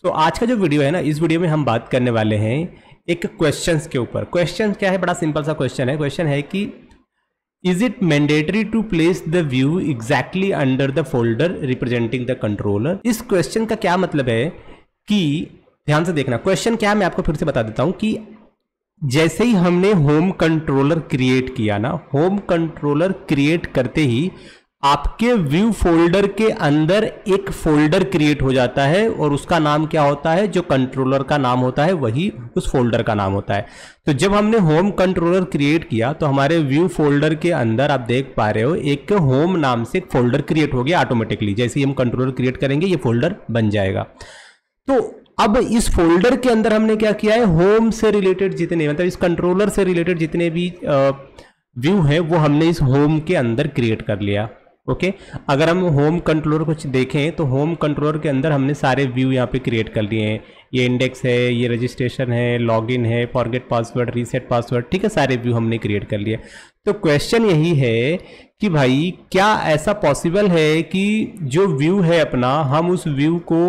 सो आज का जो वीडियो है ना, इस वीडियो में हम बात करने वाले हैं एक क्वेश्चंस के ऊपर। क्वेश्चन क्या है? बड़ा सिंपल सा क्वेश्चन है। क्वेश्चन है कि is it mandatory to place the view exactly under the folder representing the controller. इस क्वेश्चन का क्या मतलब है कि ध्यान से देखना। क्वेश्चन क्या है मैं आपको फिर से बता देता हूं कि जैसे ही हमने होम कंट्रोलर क्रिएट किया ना, होम कंट्रोलर क्रिएट करते ही आपके व्यू फोल्डर के अंदर एक फोल्डर क्रिएट हो जाता है और उसका नाम क्या होता है? जो कंट्रोलर का नाम होता है वही उस फोल्डर का नाम होता है। तो जब हमने होम कंट्रोलर क्रिएट किया तो हमारे व्यू फोल्डर के अंदर आप देख पा रहे हो एक होम नाम से एक फोल्डर क्रिएट हो गया ऑटोमेटिकली। जैसे ही हम कंट्रोलर क्रिएट करेंगे ये फोल्डर बन जाएगा। तो अब इस फोल्डर के अंदर हमने क्या किया है? होम से रिलेटेड जितने, मतलब इस कंट्रोलर से रिलेटेड जितने भी व्यू है वो हमने इस होम के अंदर क्रिएट कर लिया। ओके अगर हम होम कंट्रोलर कुछ देखें तो होम कंट्रोलर के अंदर हमने सारे व्यू यहाँ पे क्रिएट कर लिए हैं। ये इंडेक्स है, ये रजिस्ट्रेशन है, लॉगिन है, फॉरगेट पासवर्ड, रीसेट पासवर्ड, ठीक है, सारे व्यू हमने क्रिएट कर लिए। तो क्वेश्चन यही है कि भाई क्या ऐसा पॉसिबल है कि जो व्यू है अपना, हम उस व्यू को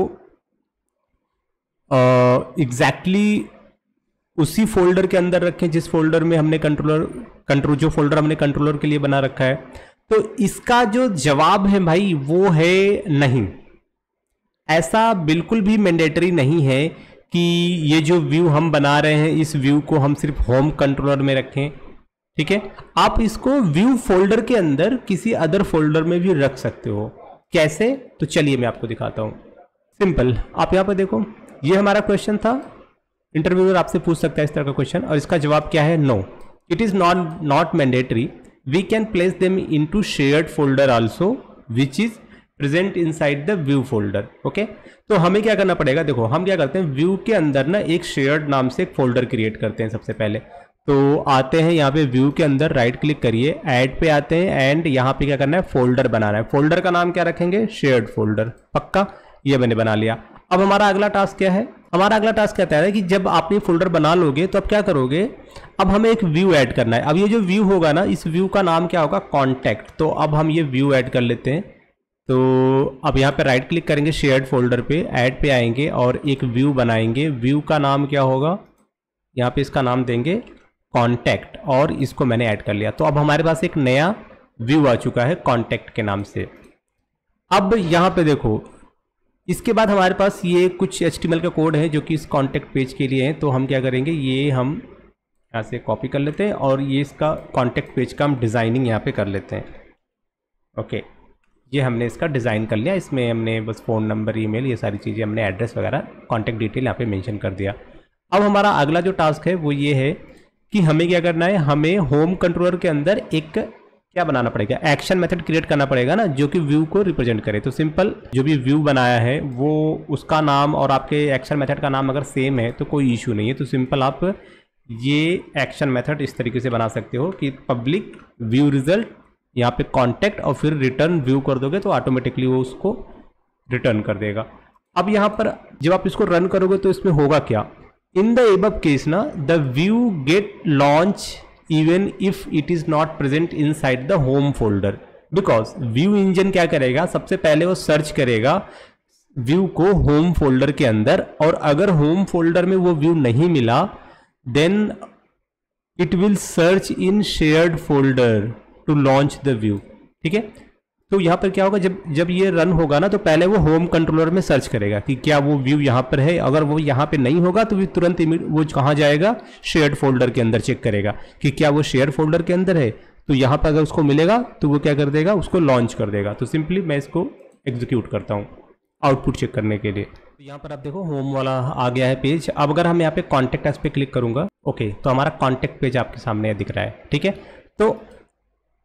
एग्जैक्टली उसी फोल्डर के अंदर रखें जिस फोल्डर में हमने जो फोल्डर हमने कंट्रोलर के लिए बना रखा है। तो इसका जो जवाब है भाई वो है नहीं। ऐसा बिल्कुल भी मैंडेटरी नहीं है कि ये जो व्यू हम बना रहे हैं इस व्यू को हम सिर्फ होम कंट्रोलर में रखें। ठीक है, आप इसको व्यू फोल्डर के अंदर किसी अदर फोल्डर में भी रख सकते हो। कैसे? तो चलिए मैं आपको दिखाता हूं। सिंपल, आप यहां पर देखो, ये हमारा क्वेश्चन था। इंटरव्यूअर आपसे पूछ सकता है इस तरह का क्वेश्चन और इसका जवाब क्या है? No, it is not mandatory. We can place them into shared folder also, which is present inside the view folder. Okay? तो हमें क्या करना पड़ेगा? देखो हम क्या करते हैं, व्यू के अंदर ना एक शेयर्ड नाम से एक फोल्डर क्रिएट करते हैं सबसे पहले। तो आते हैं यहाँ पे व्यू के अंदर, राइट क्लिक करिए, ऐड पे आते हैं एंड यहाँ पे क्या करना है? फोल्डर बनाना है। फोल्डर का नाम क्या रखेंगे? Shared folder. पक्का, ये मैंने बना लिया। अब हमारा अगला टास्क क्या है? हमारा अगला टास्क कहता है कि जब आप ये फोल्डर बना लोगे तो अब क्या करोगे? अब हमें एक व्यू ऐड करना है। अब ये जो व्यू होगा ना, इस व्यू का नाम क्या होगा? कॉन्टैक्ट। तो अब हम ये व्यू ऐड कर लेते हैं। तो अब यहाँ पे राइट क्लिक करेंगे, शेयर्ड फोल्डर पे, ऐड पे आएंगे और एक व्यू बनाएंगे। व्यू का नाम क्या होगा? यहाँ पे इसका नाम देंगे कॉन्टैक्ट और इसको मैंने ऐड कर लिया। तो अब हमारे पास एक नया व्यू आ चुका है कॉन्टैक्ट के नाम से। अब यहाँ पे देखो, इसके बाद हमारे पास ये कुछ HTML का कोड है जो कि इस कॉन्टैक्ट पेज के लिए है। तो हम क्या करेंगे, ये हम यहाँ से कॉपी कर लेते हैं और ये इसका कॉन्टैक्ट पेज का हम डिज़ाइनिंग यहाँ पे कर लेते हैं। ओके, ये हमने इसका डिज़ाइन कर लिया। इसमें हमने बस फ़ोन नंबर, ईमेल, ये सारी चीज़ें हमने, एड्रेस वगैरह, कॉन्टैक्ट डिटेल यहाँ पे मेंशन कर दिया। अब हमारा अगला जो टास्क है वो ये है कि हमें क्या करना है? हमें होम कंट्रोलर के अंदर एक क्या बनाना पड़ेगा? एक्शन मेथड क्रिएट करना पड़ेगा ना, जो कि व्यू को रिप्रेजेंट करे। तो सिंपल, जो भी व्यू बनाया है वो उसका नाम और आपके एक्शन मेथड का नाम अगर सेम है तो कोई इशू नहीं है। तो सिंपल आप ये एक्शन मेथड इस तरीके से बना सकते हो कि पब्लिक व्यू रिजल्ट, यहाँ पे कॉन्टैक्ट और फिर रिटर्न व्यू कर दोगे तो ऑटोमेटिकली वो उसको रिटर्न कर देगा। अब यहाँ पर जब आप इसको रन करोगे तो इसमें होगा क्या? इन द एबव केस ना, the view get launch even if it is not present inside the home folder, because view engine क्या करेगा? सबसे पहले वो सर्च करेगा व्यू को होम फोल्डर के अंदर, और अगर होम फोल्डर में वो व्यू नहीं मिला then it will search in shared folder to launch the view. ठीक है, तो यहाँ पर क्या होगा? जब ये रन होगा ना तो पहले वो होम कंट्रोलर में सर्च करेगा कि क्या वो व्यू यहाँ पर है। अगर वो यहाँ पे नहीं होगा तो तुरंत वो कहाँ जाएगा? शेयर्ड फोल्डर के अंदर चेक करेगा कि क्या वो शेयर फोल्डर के अंदर है। तो यहाँ पर अगर उसको मिलेगा तो वो क्या कर देगा? उसको लॉन्च कर देगा। तो सिंपली मैं इसको एग्जीक्यूट करता हूँ आउटपुट चेक करने के लिए। तो यहाँ पर आप देखो होम वाला आ गया है पेज। अब अगर हम यहाँ पे कॉन्टैक्ट एस पे क्लिक करूँगा, ओके, तो हमारा कॉन्टैक्ट पेज आपके सामने दिख रहा है। ठीक है, तो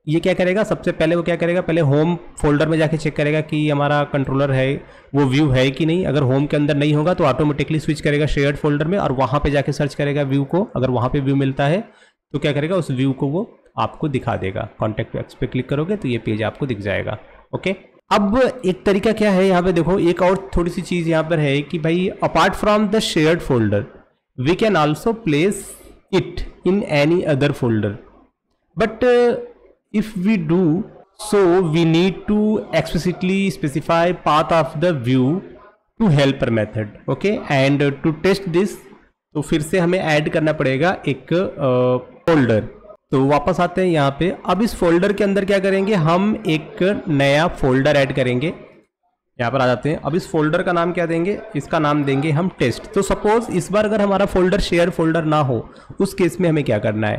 ये क्या करेगा? सबसे पहले वो क्या करेगा? पहले होम फोल्डर में जाके चेक करेगा कि हमारा कंट्रोलर है, वो व्यू है कि नहीं। अगर होम के अंदर नहीं होगा तो ऑटोमेटिकली स्विच करेगा शेयर्ड फोल्डर में और वहाँ पे जाके सर्च करेगा व्यू को। अगर वहाँ पे व्यू मिलता है तो क्या करेगा? उस व्यू को वो आपको दिखा देगा। कॉन्टैक्ट एक्स पे क्लिक करोगे तो ये पेज आपको दिख जाएगा। ओके, अब एक तरीका क्या है, यहाँ पे देखो एक और थोड़ी सी चीज़ यहाँ पर है कि भाई apart from the shared folder we can also place it in any other folder, but if we do so we need to explicitly specify path of the view to helper method, okay, and to test this, तो फिर से हमें add करना पड़ेगा एक folder. तो वापस आते हैं यहाँ पे। अब इस फोल्डर के अंदर क्या करेंगे, हम एक नया फोल्डर ऐड करेंगे। यहाँ पर आ जाते हैं। अब इस फोल्डर का नाम क्या देंगे, इसका नाम देंगे हम टेस्ट। तो सपोज इस बार अगर हमारा फोल्डर शेयर फोल्डर ना हो, उस केस में हमें क्या करना है,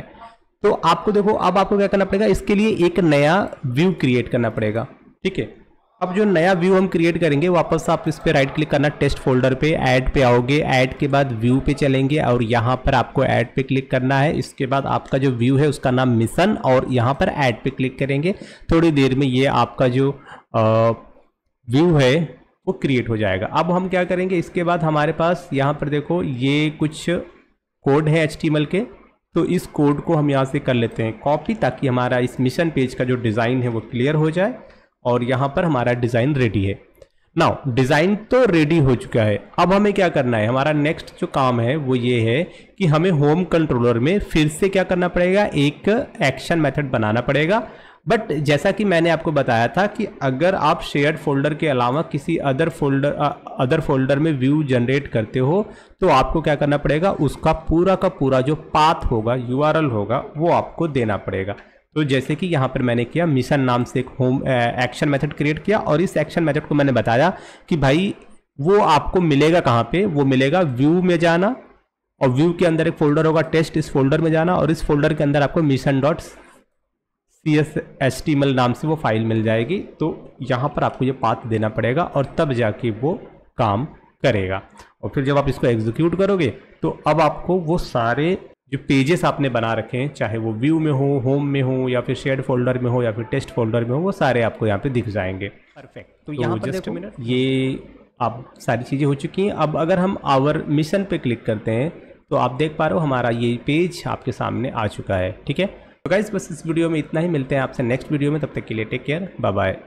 तो आपको देखो, अब आपको क्या करना पड़ेगा, इसके लिए एक नया व्यू क्रिएट करना पड़ेगा, ठीक है। अब जो नया व्यू हम क्रिएट करेंगे, वापस आप इस पे राइट क्लिक करना, टेस्ट फोल्डर पे, ऐड पे आओगे, ऐड के बाद व्यू पे चलेंगे और यहाँ पर आपको ऐड पे क्लिक करना है। इसके बाद आपका जो व्यू है उसका नाम मिशन, और यहाँ पर ऐड पे क्लिक करेंगे। थोड़ी देर में ये आपका जो व्यू है वो क्रिएट हो जाएगा। अब हम क्या करेंगे, इसके बाद हमारे पास यहाँ पर देखो ये कुछ कोड है HTML के, तो इस कोड को हम यहाँ से कर लेते हैं कॉपी, ताकि हमारा इस मिशन पेज का जो डिज़ाइन है वो क्लियर हो जाए। और यहाँ पर हमारा डिज़ाइन रेडी है। नाउ डिज़ाइन तो रेडी हो चुका है, अब हमें क्या करना है, हमारा नेक्स्ट जो काम है वो ये है कि हमें होम कंट्रोलर में फिर से क्या करना पड़ेगा, एक एक्शन मेथड बनाना पड़ेगा। बट जैसा कि मैंने आपको बताया था कि अगर आप शेयर्ड फोल्डर के अलावा किसी अदर फोल्डर में व्यू जनरेट करते हो, तो आपको क्या करना पड़ेगा, उसका पूरा का पूरा जो पाथ होगा, URL होगा, वो आपको देना पड़ेगा। तो जैसे कि यहाँ पर मैंने किया, मिशन नाम से एक होम एक्शन मेथड क्रिएट किया, और इस एक्शन मेथड को मैंने बताया कि भाई वो आपको मिलेगा कहाँ पे, वो मिलेगा व्यू में जाना, और व्यू के अंदर एक फोल्डर होगा टेस्ट, इस फोल्डर में जाना, और इस फोल्डर के अंदर आपको mission.cs.html नाम से वो फाइल मिल जाएगी। तो यहाँ पर आपको ये पाथ देना पड़ेगा, और तब जाके वो काम करेगा। और फिर जब आप इसको एग्जीक्यूट करोगे, तो अब आपको वो सारे जो पेजेस आपने बना रखे हैं, चाहे वो व्यू में हो, होम में हो, या फिर शेयर्ड फोल्डर में हो, या फिर टेस्ट फोल्डर में हो, वो सारे आपको यहाँ पे दिख जाएंगे। परफेक्ट। तो यहाँ पर जस्ट मिनट, ये अब सारी चीज़ें हो चुकी हैं। अब अगर हम आवर मिशन पे क्लिक करते हैं, तो आप देख पा रहे हो हमारा ये पेज आपके सामने आ चुका है, ठीक है। तो गाइस बस इस वीडियो में इतना ही, मिलते हैं आपसे नेक्स्ट वीडियो में, तब तक के लिए टेक केयर, बाय बाय।